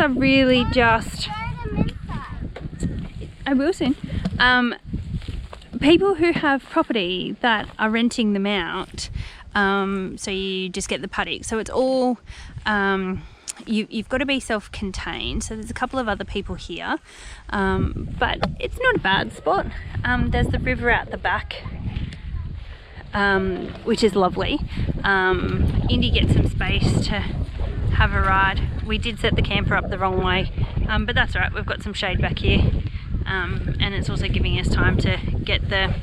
are really just, I will soon, people who have property that are renting them out. So you just get the paddock. So it's all, you've got to be self-contained. So there's a couple of other people here, but it's not a bad spot. There's the river out the back, which is lovely. Indy gets some space to have a ride. We did set the camper up the wrong way, but that's all right. We've got some shade back here, and it's also giving us time to get the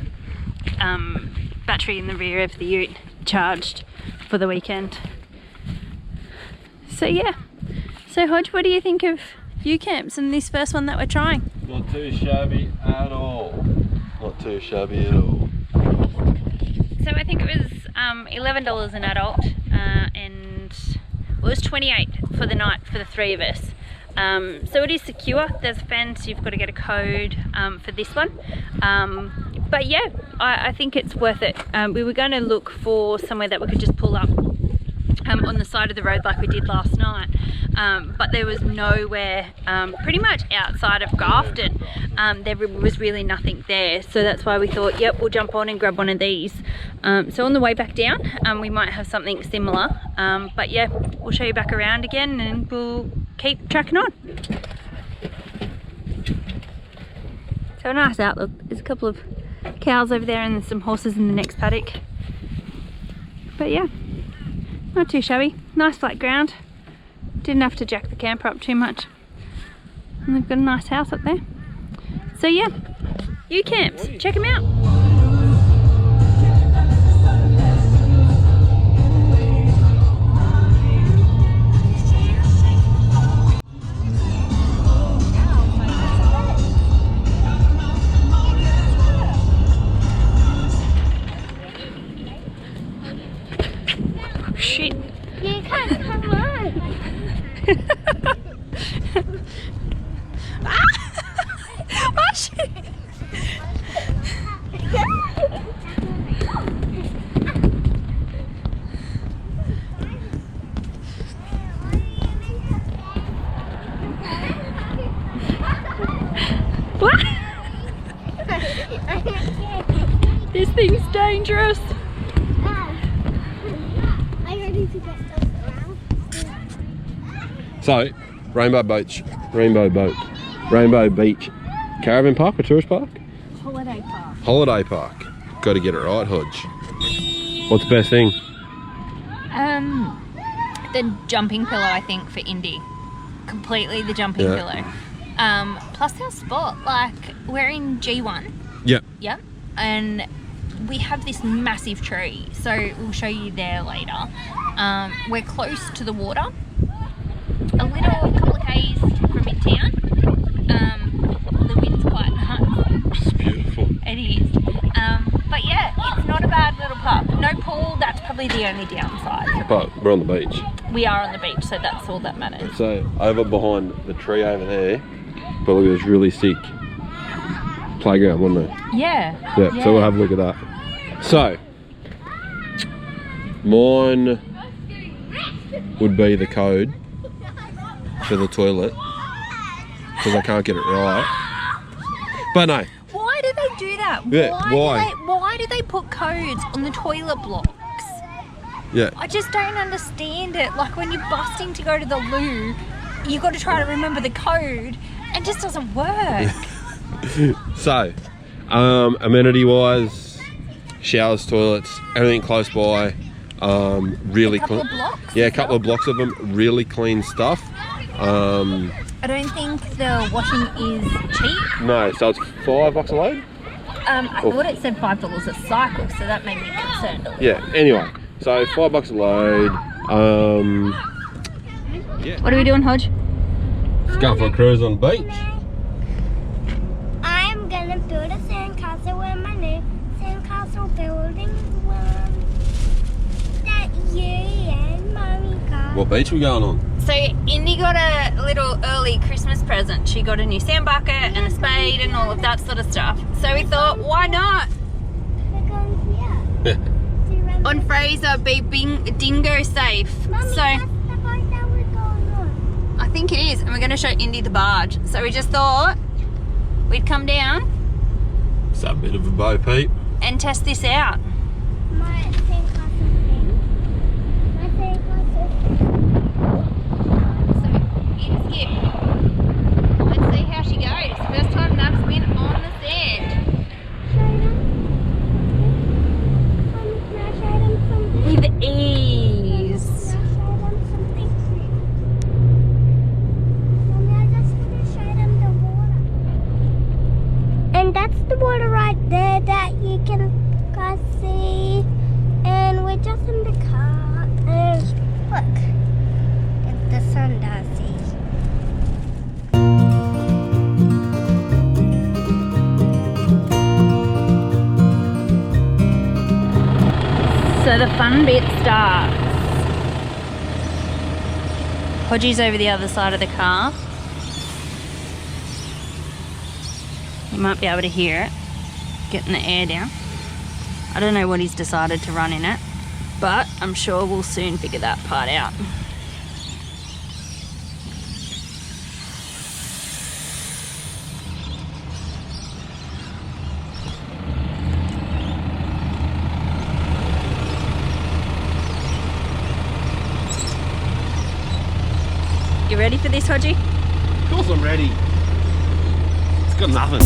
battery in the rear of the ute charged for the weekend. So yeah, so Hodge, what do you think of ute camps and this first one that we're trying? Not too shabby at all. Not too shabby at all. So I think it was $11 an adult, and it was $28 for the night for the three of us. So it is secure. There's a fence. You've got to get a code for this one. But yeah, I think it's worth it. We were going to look for somewhere that we could just pull up on the side of the road like we did last night, but there was nowhere, pretty much outside of Grafton, there was really nothing there. So that's why we thought, yep, we'll jump on and grab one of these. So on the way back down, we might have something similar, but yeah, we'll show you back around again and we'll keep tracking on. So a nice outlook. There's a couple of cows over there and there's some horses in the next paddock. But yeah, not too shabby. Nice flat ground. Didn't have to jack the camper up too much. And they've got a nice house up there. So yeah, ute camps, check them out. Shit. You can't come on. Oh shit. What? This thing's dangerous. So, Rainbow Beach Caravan Park or Tourist Park? Holiday park. Holiday Park. Got to get it right, Hodge. What's the best thing? The jumping pillow, I think, for Indy. Completely the jumping pillow. Plus our spot, like, we're in G1. Yep. Yep. And we have this massive tree, so we'll show you there later. We're close to the water. A couple of k's from in town. The wind's quite nice. It's beautiful. It is. But yeah, it's not a bad little park. No pool, that's probably the only downside. But we're on the beach. We are on the beach, so that's all that matters. So over behind the tree over there, but look at this really sick playground, wasn't it? Yeah. Yeah. So we'll have a look at that. So mine would be the code for the toilet because I can't get it right. But no. Why do they do that? Yeah, Why do they put codes on the toilet blocks? Yeah. I just don't understand it. Like when you're busting to go to the loo, you've got to try to remember the code and it just doesn't work. So, amenity wise, showers, toilets, everything close by. Really clean. Yeah, a couple of blocks of them. Really clean stuff. I don't think the washing is cheap. No, so it's $5 a load. I thought it said $5 a cycle, so that made me concerned a little. Yeah. Anyway, so $5 a load. Yeah. What are we doing, Hodge? Let's go for a cruise on the beach. I'm gonna build a sandcastle with my new sandcastle building one that you and Mommy got. What beach are we going on? So Indy got a little early Christmas present. She got a new sand bucket and a spade and all of that sort of stuff. So we thought, why not? We're going here. On Fraser, be dingo safe. Mommy, so that's the part that we're going on. I think think it is. And we're going to show Indy the barge. So we just thought we'd come down. It's a bit of a Bo Peep. And test this out. My sandcastle thing. My sandcastle. So, in Skip. Let's see how she goes. First time Nav's been on the sand. Can I show them something? With ease. Can I show them something? Mommy, I just want to show them the water. And that's the water right there that you can guys see. And we're just in the car. And look, if the sun does see. So the fun bit starts. Podgy's over the other side of the car. You might be able to hear it, getting the air down. I don't know what he's decided to run in it, but I'm sure we'll soon figure that part out. You ready for this, Hodgie? Of course I'm ready. It's got nothing.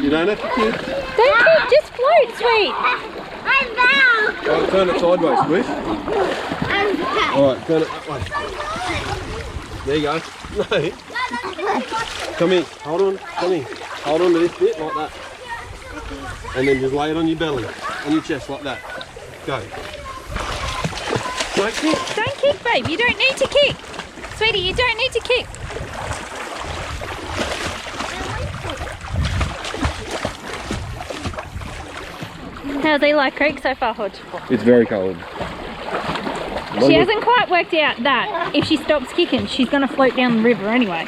You don't have to kick. Don't kick, just float, sweet. I'm down. Alright, turn it sideways, Squish. I'm down. Alright, turn it that way. There you go. No. Come here. Hold on. Come here. Hold on to this bit like that. And then just lay it on your belly. On your chest like that. Go. Don't kick. Don't kick, babe. You don't need to kick. Sweetie, you don't need to kick. How's Eli Creek so far, Hodge? It's very cold. She hasn't quite worked out that if she stops kicking, she's going to float down the river anyway.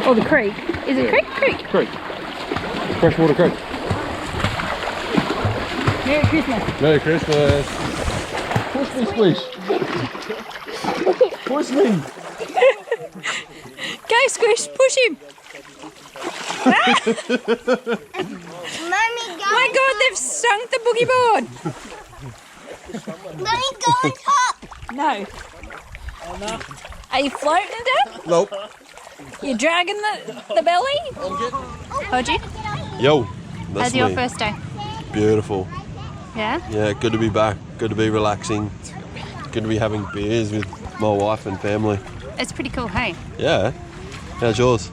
Or the creek. Is it creek? Creek. Creek. Freshwater creek. Merry Christmas. Merry Christmas. Push me, Squish. Push me. Go, Squish. Push him. Mommy, go. My God, they've sunk the boogie board. Mommy, go on top. No. Are you floating, Dad? Nope. You're dragging the belly? Hodgie, Yo. That's how's your me. first day? Beautiful. Yeah? Yeah, good to be back. Good to be relaxing. Good to be having beers with my wife and family. It's pretty cool, hey? Yeah. How's yours?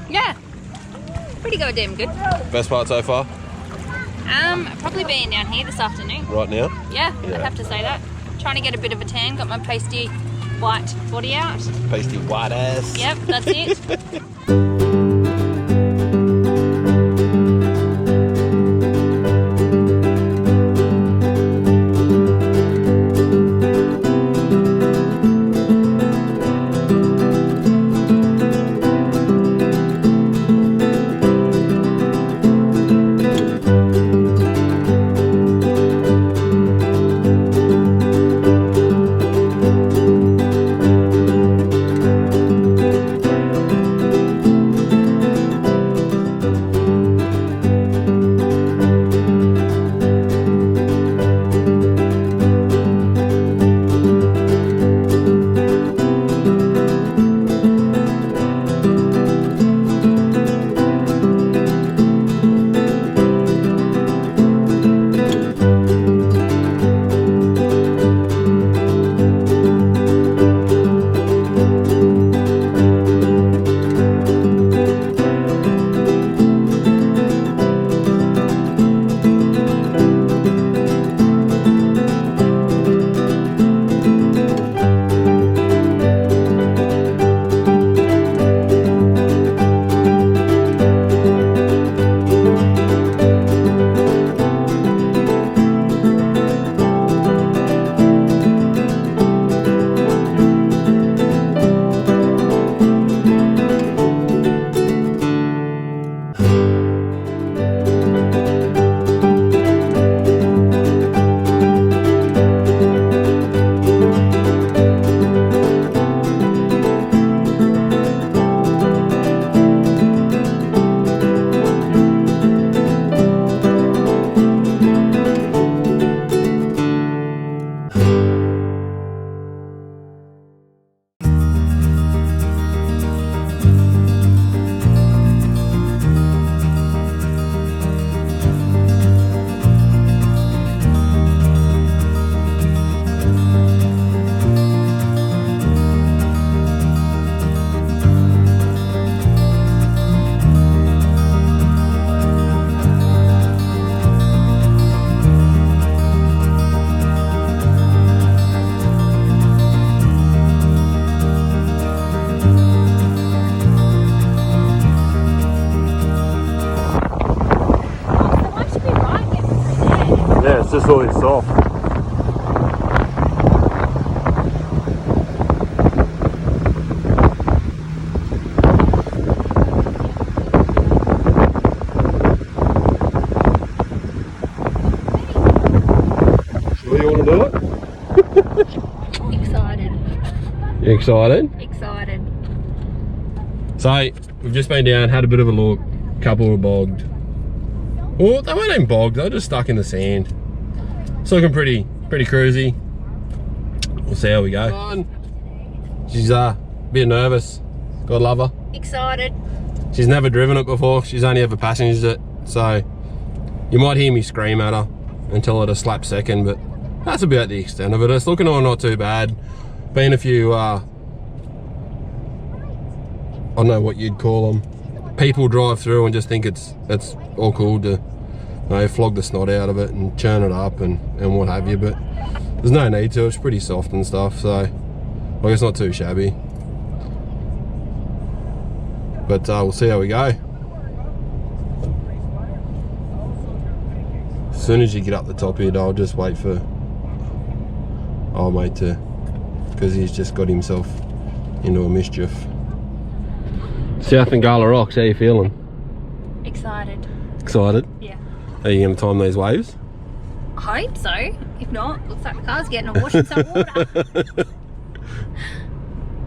Yeah. Pretty goddamn good. Best part so far? Probably being down here this afternoon. Right now? Yeah, Yeah. I'd have to say that. Trying to get a bit of a tan, got my pasty white body out. Pasty white ass. Yep, that's it. just really soft. Sure you want to do it? Excited. You excited? Excited. So, we've just been down, had a bit of a look. Couple were bogged. Well, they weren't even bogged, they were just stuck in the sand. It's looking pretty cruisy. We'll see how we go. She's a bit nervous. God love her. Excited. She's never driven it before. She's only ever passengers it. So you might hear me scream at her and tell her to slap second, but that's about the extent of it. It's looking all not too bad. Been a few, I don't know what you'd call them. People drive through and just think it's all cool to, you know, flog the snot out of it and churn it up and what have you, but there's no need to. It's pretty soft and stuff, so like it's not too shabby. But we'll see how we go. As soon as you get up the top here, I'll just wait for our mate to, because he's just got himself into a mischief. South Ngala Rocks, how you feeling? Excited. Excited? Yeah. Are you going to time these waves? I hope so. If not, looks like the car's getting a wash in some water.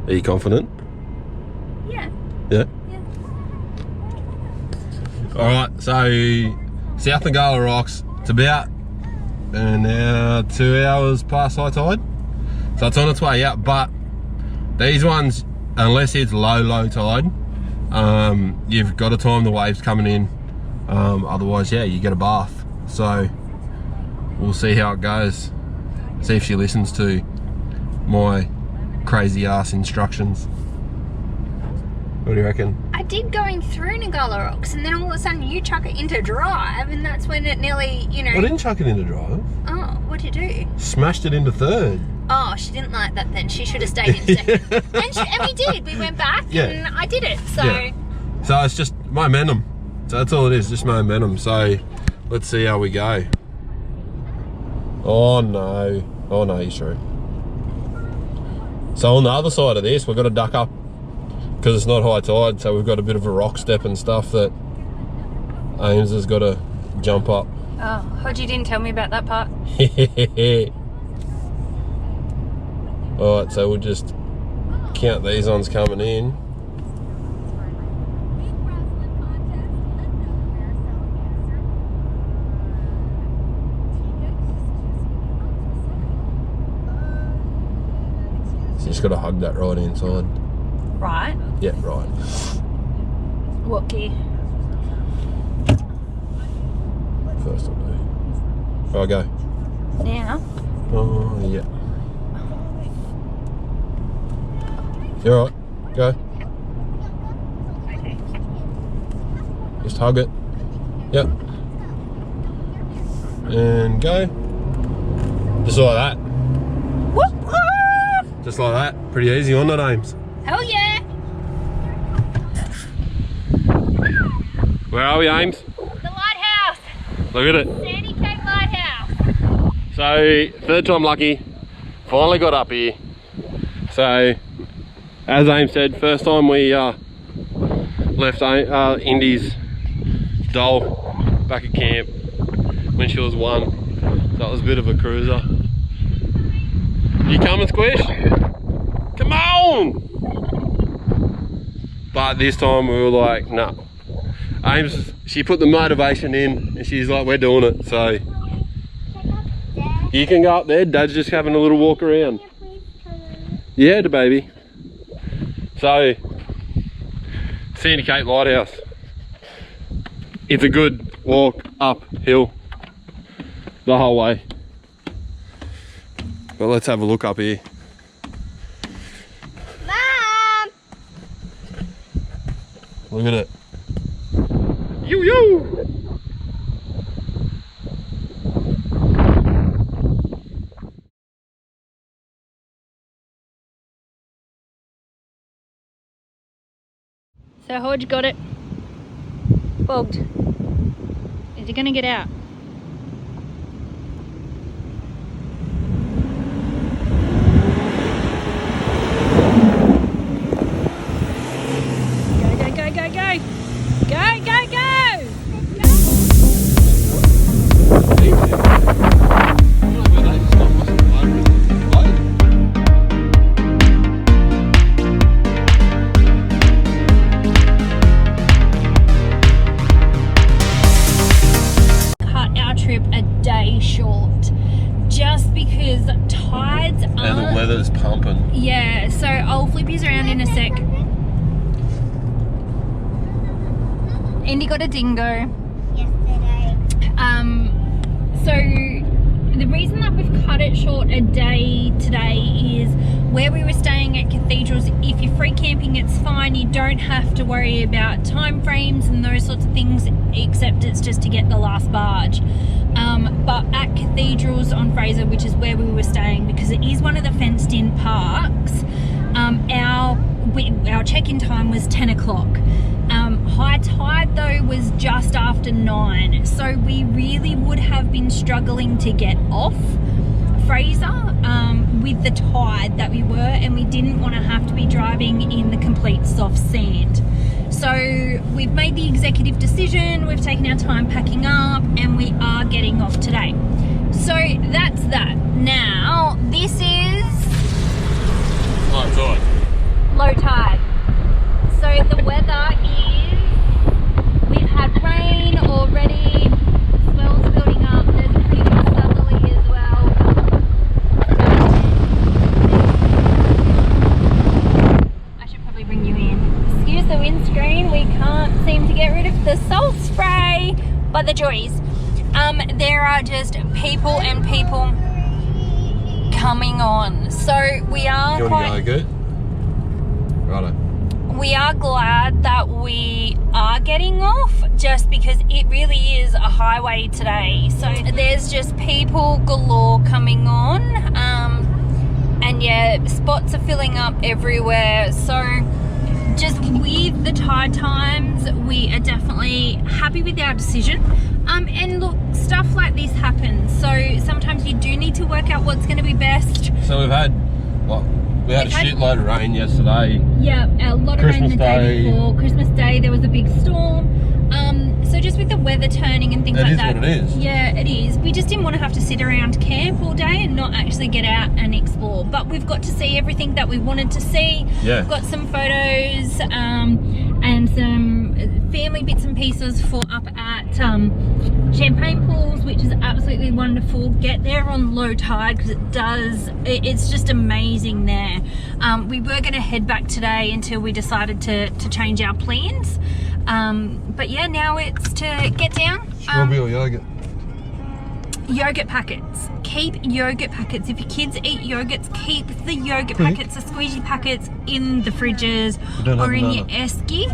Are you confident? Yeah. Yeah? Yeah. Alright, so South Ngala Rocks, it's about now 2 hours past high tide. So it's on its way out, but these ones, unless it's low tide, you've got to time the waves coming in. Otherwise, yeah, you get a bath. So we'll see how it goes. See if she listens to my crazy ass instructions. What do you reckon? I did going through Ngala Rocks, and then all of a sudden you chuck it into drive, and that's when it nearly, you know. I didn't chuck it into drive. Oh, what'd you do? Smashed it into third. Oh, she didn't like that then. She should have stayed in second. and we did. We went back and I did it. So. Yeah. So it's just momentum. So that's all it is, just momentum. So let's see how we go. Oh no. Oh no, he's true. So on the other side of this, we've got to duck up because it's not high tide. So we've got a bit of a rock step and stuff that Ames has got to jump up. Oh, Hodgie didn't tell me about that part. Alright, so we'll just count these ones coming in. So you just got to hug that right inside. Right. Yeah, right. What gear? First I'll do. Right, go. Now? Oh, yeah. You alright? Go. Just hug it. Yep. And go. Just like that. Whoop, whoop. Just like that. Pretty easy on that, Ames. Hell yeah. Where are we, Ames? The lighthouse. Look at it. Sandy Cape Lighthouse. So, third time lucky. Finally got up here. So, as Ames said, first time we left Indy's doll back at camp when she was 1. So that was a bit of a cruiser. You coming, Squish? Come on! But this time we were like, no. Ames, she put the motivation in and she's like, we're doing it. So you can go up there. Dad's just having a little walk around. Yeah, the baby. So, Sandy Cape Lighthouse. It's a good walk uphill the whole way. But let's have a look up here. Mom! Look at it. Yo yo! So Hodge got it bogged. Is he gonna get out? because tides are... And the weather's pumping. Yeah, so I'll flip you around in a sec. Indy got a dingo. Yesterday. So the reason that we've cut it short a day today is where we were staying at Cathedrals. If you're free camping, it's fine. You don't have to worry about time frames and those sorts of things, except it's just to get the last barge. But at Cathedrals on Fraser, which is where we were staying, because it is one of the fenced in parks, our check-in time was 10 o'clock. High tide though was just after 9, so we really would have been struggling to get off Fraser with the tide that we were, and we didn't want to have to be driving in the complete soft sand. So we've made the executive decision, we've taken our time packing up, and we are getting off today. So that's that. Now this is Low tide. low tide. So the weather is, we've had rain already, swells building up, there's a pretty good southerly as well. I should probably bring you in. Excuse the windscreen, we can't seem to get rid of the salt spray, but the joys. There are just people and people coming on. So we are You want to go good? Righto. We are glad that we are getting off, just because it really is a highway today. So there's just people galore coming on, and yeah, spots are filling up everywhere. So just with the tide times, we are definitely happy with our decision. And look, stuff like this happens, so sometimes you do need to work out what's going to be best. So we had a shitload of rain yesterday. Yeah, a lot of rain the day before. Christmas Day there was a big storm. So just with the weather turning and things like that. It is what it is. Yeah, it is. We just didn't want to have to sit around camp all day and not actually get out and explore. But we've got to see everything that we wanted to see. Yeah. We've got some photos and some family bits and pieces for up at Champagne Pools, which is absolutely wonderful. Get there on low tide because it's just amazing there. We were going to head back today until we decided to change our plans. But yeah, now it's to get down. Strawberry or yogurt? Yogurt packets. Keep yogurt packets. If your kids eat yogurts, keep the yogurt packets, the squeezy packets in the fridges or in your esky,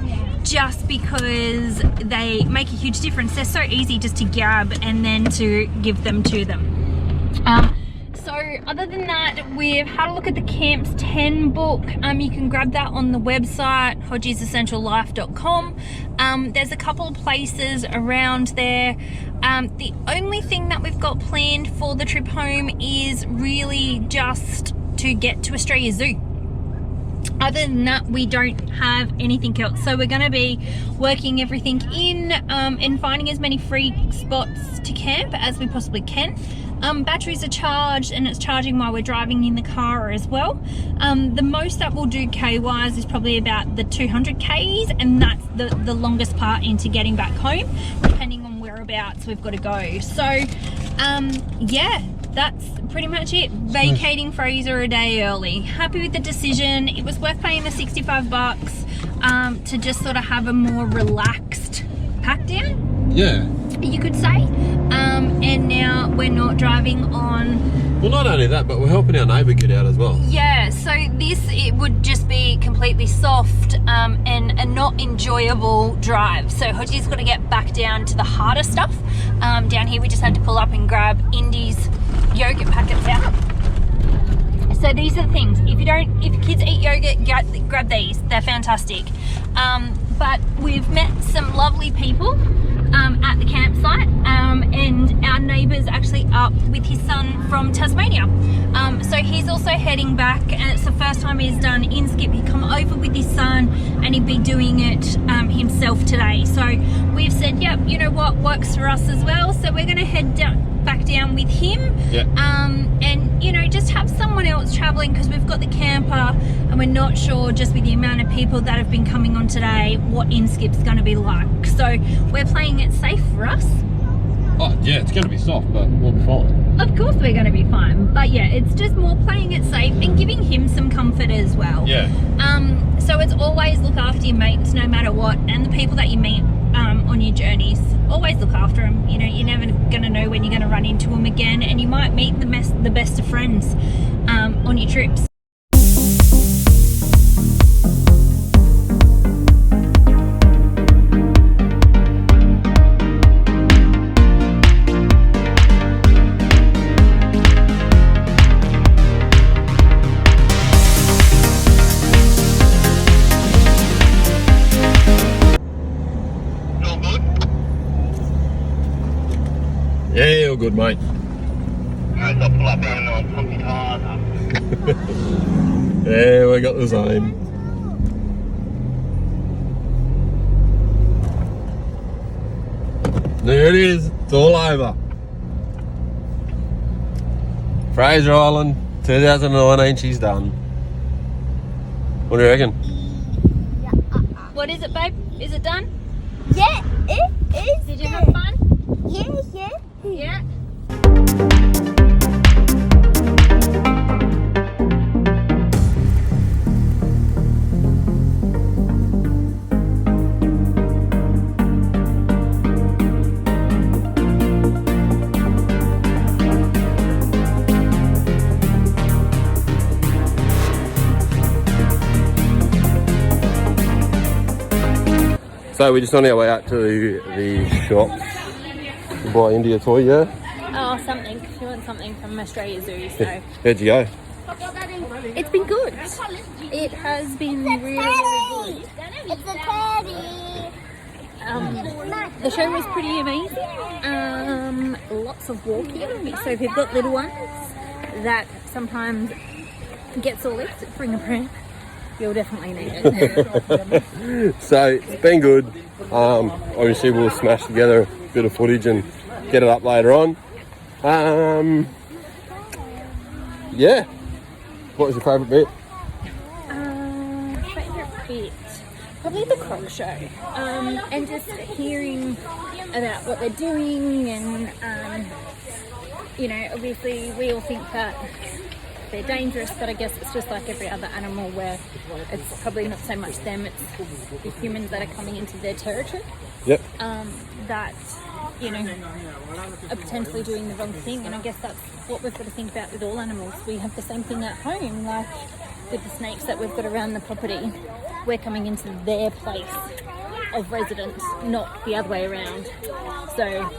just because they make a huge difference. They're so easy just to grab and then to give them to them. So other than that, we've had a look at the Camps 10 book. You can grab that on the website, hodgesessentiallife.com. There's a couple of places around there. The only thing that we've got planned for the trip home is really just to get to Australia Zoo. Other than that, we don't have anything else. So we're going to be working everything in and finding as many free spots to camp as we possibly can. Batteries are charged and it's charging while we're driving in the car as well. The most that we'll do K-wise is probably about the 200 Ks, and that's the longest part into getting back home, depending on whereabouts we've got to go. So yeah, that's pretty much it. Vacating Fraser a day early. Happy with the decision. It was worth paying the $65 to just sort of have a more relaxed pack down, Yeah. you could say. And now we're not driving on. Well, not only that, but we're helping our neighbour get out as well. Yeah, so it would just be completely soft and a not enjoyable drive. So Hodgie's got to get back down to the harder stuff. Down here we just had to pull up and grab Indy's yogurt packets out. So these are the things. If your kids eat yogurt, grab these. They're fantastic. But we've met some lovely people at the campsite, and our neighbour's actually up with his son from Tasmania. So he's also heading back, and it's the first time he's done in-skip. He'd come over with his son and he'd be doing it himself today. So we've said, yep, you know what, works for us as well. So we're going to head back down with him. Yeah. And you know, just have someone else traveling, because we've got the camper and we're not sure, just with the amount of people that have been coming on today, what in-skip's going to be like. So we're playing it safe for us. Oh yeah, it's going to be soft, but we'll be fine. Of course we're going to be fine, but yeah, as well. Yeah. So it's always look after your mates no matter what, and the people that you meet on your journeys, always look after them. You know, you're never going to know when you're going to run into them again, and you might meet the best of friends on your trips. Yeah, all good, mate. Yeah, we got the same. There it is. It's all over. Fraser Island, 2019. She's done. What do you reckon? What is it, babe? Is it done? Yeah, it is. Did you have fun? Yeah. Yeah. So we're just on our way out to the shops to buy India toy, yeah? Oh, something. She wants something from Australia Zoo, so. Where'd you go? It's been good. It has been really, really good. It's a teddy. The show was pretty amazing. Lots of walking. So if you've got little ones that sometimes get sore legs, bring a pram. You'll definitely need it. So it's been good. Obviously we'll smash together a bit of footage and get it up later on. Yeah. What was your favourite bit? Favourite bit? Probably the croc show. And just hearing about what they're doing, and you know, obviously we all think that they're dangerous, but I guess it's just like every other animal where it's probably not so much them, it's the humans that are coming into their territory. Yep. That, you know, are potentially doing the wrong thing, and I guess that's what we've got to think about with all animals. We have the same thing at home, like with the snakes that we've got around the property. We're coming into their place of residence, not the other way around. So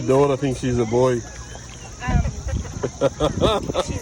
daughter thinks she's a boy. She's